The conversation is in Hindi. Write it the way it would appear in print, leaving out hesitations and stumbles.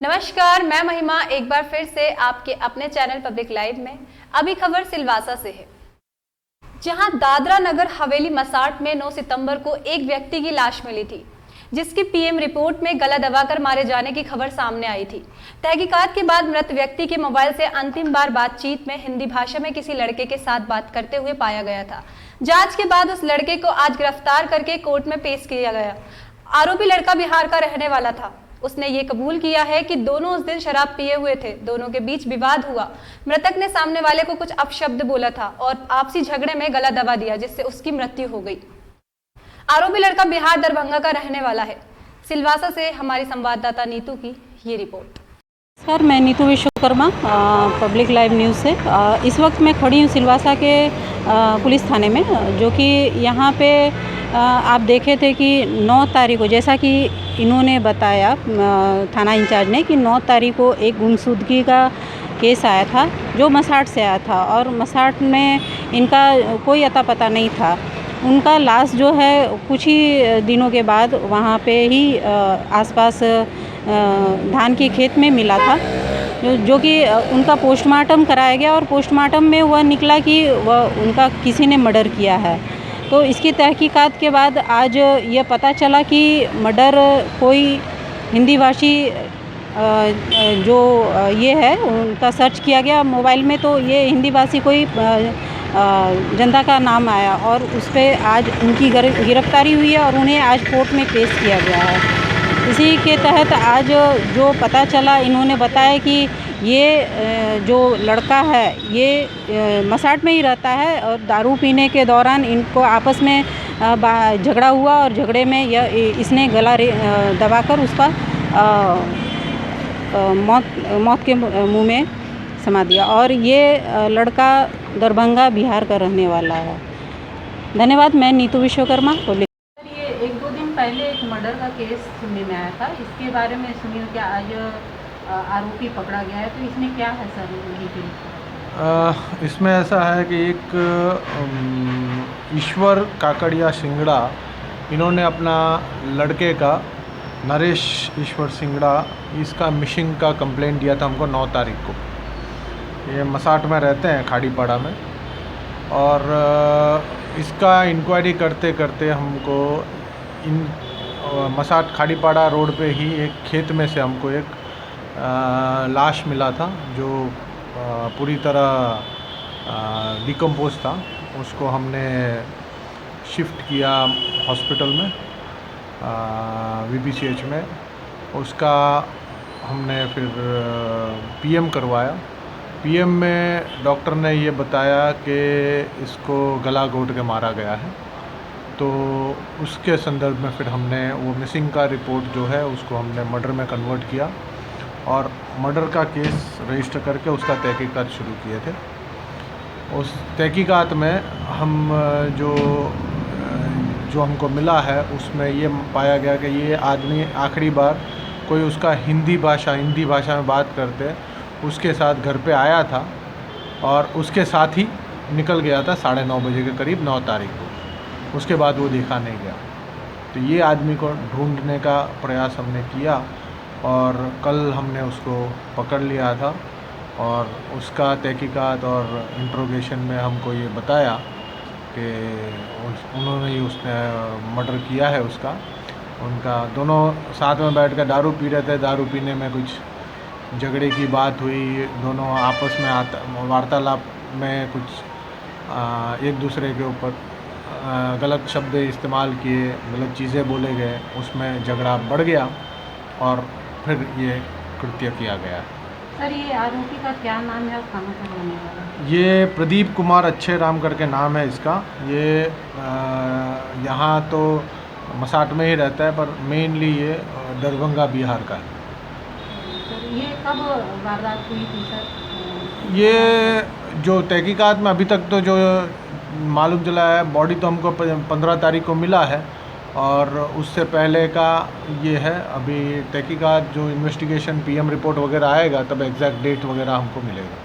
नमस्कार, मैं महिमा एक बार फिर से आपके अपने चैनल पब्लिक लाइव में। अभी खबर सिलवासा से है, जहां दादरा नगर हवेली मसाट में 9 सितंबर को एक व्यक्ति की लाश मिली थी, जिसकी पीएम रिपोर्ट में गला दबाकर मारे जाने की खबर सामने आई थी। तहकीकात के बाद मृत व्यक्ति के मोबाइल से अंतिम बार बातचीत में हिंदी भाषा में किसी लड़के के साथ बात करते हुए पाया गया था। जांच के बाद उस लड़के को आज गिरफ्तार करके कोर्ट में पेश किया गया। आरोपी लड़का बिहार का रहने वाला था। उसने ये कबूल किया है कि दोनों उस दिन शराब पिए हुए थे। दोनों के बीच विवाद हुआ। मृतक ने सामने वाले को कुछ अपशब्द बोला था और आपसी झगड़े में गला दबा दिया, जिससे उसकी मृत्यु हो गई। आरोपी लड़का बिहार दरभंगा का रहने वाला है। सिलवासा से हमारी संवाददाता नीतू की ये रिपोर्ट। सर, मैं Neetu Vishwakarma public live news से। इस वक्त मैं खड़ी हूँ सिलवासा के पुलिस थाने में, जो कि यहाँ पे आप देखे थे कि 9 तारीख को, जैसा कि इन्होंने बताया थाना इंचार्ज ने, कि 9 तारीख को एक गुमशुदगी का केस आया था जो मसाट से आया था, और मसाट में इनका कोई अता पता नहीं था। उनका लाश जो है कुछ ही दिनों के बाद वहाँ पे ही आसपास धान के खेत में मिला था, जो कि उनका पोस्टमार्टम कराया गया, और पोस्टमार्टम में वह निकला कि वह उनका किसी ने मर्डर किया है। तो इसकी तहकीकात के बाद आज ये पता चला कि मर्डर कोई हिंदी भाषी जो ये है, उनका सर्च किया गया मोबाइल में, तो ये हिंदी भाषी कोई जनता का नाम आया, और उस पर आज उनकी गिरफ्तारी हुई है और उन्हें आज कोर्ट में पेश किया गया है। इसी के तहत आज जो पता चला, इन्होंने बताया कि ये जो लड़का है ये मसाट में ही रहता है, और दारू पीने के दौरान इनको आपस में झगड़ा हुआ, और झगड़े में इसने गला दबाकर उसका मौत के मुंह में समा दिया। और ये लड़का दरभंगा बिहार का रहने वाला है। धन्यवाद। मैं नीतू विश्वकर्मा। ये 1-2 दिन पहले एक मर्डर का केस सुनने में आया था, इसके बारे में सुनिए क्या आज आरोपी पकड़ा गया है, तो इसमें क्या है सर? इसमें ऐसा है कि एक ईश्वर काकड़िया सिंगड़ा, इन्होंने अपना लड़के का नरेश ईश्वर सिंगड़ा, इसका मिसिंग का कंप्लेंट दिया था हमको 9 तारीख को। ये मसाट में रहते हैं, खाड़ीपाड़ा में, और इसका इंक्वायरी करते करते हमको मसाट खाड़ीपाड़ा रोड पे ही एक खेत में से हमको एक लाश मिला था, जो पूरी तरह डिकम्पोज था। उसको हमने शिफ्ट किया हॉस्पिटल में, VBCH में। उसका हमने फिर PM करवाया। PM में डॉक्टर ने ये बताया कि इसको गला घोट के मारा गया है। तो उसके संदर्भ में फिर हमने वो मिसिंग का रिपोर्ट जो है उसको हमने मर्डर में कन्वर्ट किया, और मर्डर का केस रजिस्टर करके उसका तहकीकात शुरू किए थे। उस तहकीकात में हम जो हमको मिला है, उसमें ये पाया गया कि ये आदमी आखिरी बार कोई उसका हिंदी भाषा में बात करते उसके साथ घर पे आया था, और उसके साथ ही निकल गया था 9:30 बजे के करीब 9 तारीख को। उसके बाद वो देखा नहीं गया। तो ये आदमी को ढूंढने का प्रयास हमने किया, और कल हमने उसको पकड़ लिया था, और उसका तहकीकात और इंट्रोगेशन में हमको ये बताया कि उन्होंने ही उसने मर्डर किया है उसका। उनका दोनों साथ में बैठ कर दारू पी रहे थे। दारू पीने में कुछ झगड़े की बात हुई, दोनों आपस में वार्तालाप में कुछ एक दूसरे के ऊपर गलत शब्द इस्तेमाल किए, गलत चीज़ें बोले गए, उसमें झगड़ा बढ़ गया और फिर ये कृत्य किया गया। सर, ये आरोपी का क्या नाम है और कहाँ का रहने वाला है? ये प्रदीप कुमार अच्छे राम करके नाम है इसका। ये यहाँ तो मसाट में ही रहता है, पर मेनली ये दरभंगा बिहार का है। सर, ये कब वारदात हुई थी सर? ये जो तहकीकात में अभी तक तो जो मालूम चला है, बॉडी तो हमको 15 तारीख को मिला है, और उससे पहले का ये है। अभी तहकीकात जो इन्वेस्टिगेशन PM रिपोर्ट वगैरह आएगा, तब एग्जैक्ट डेट वगैरह हमको मिलेगा।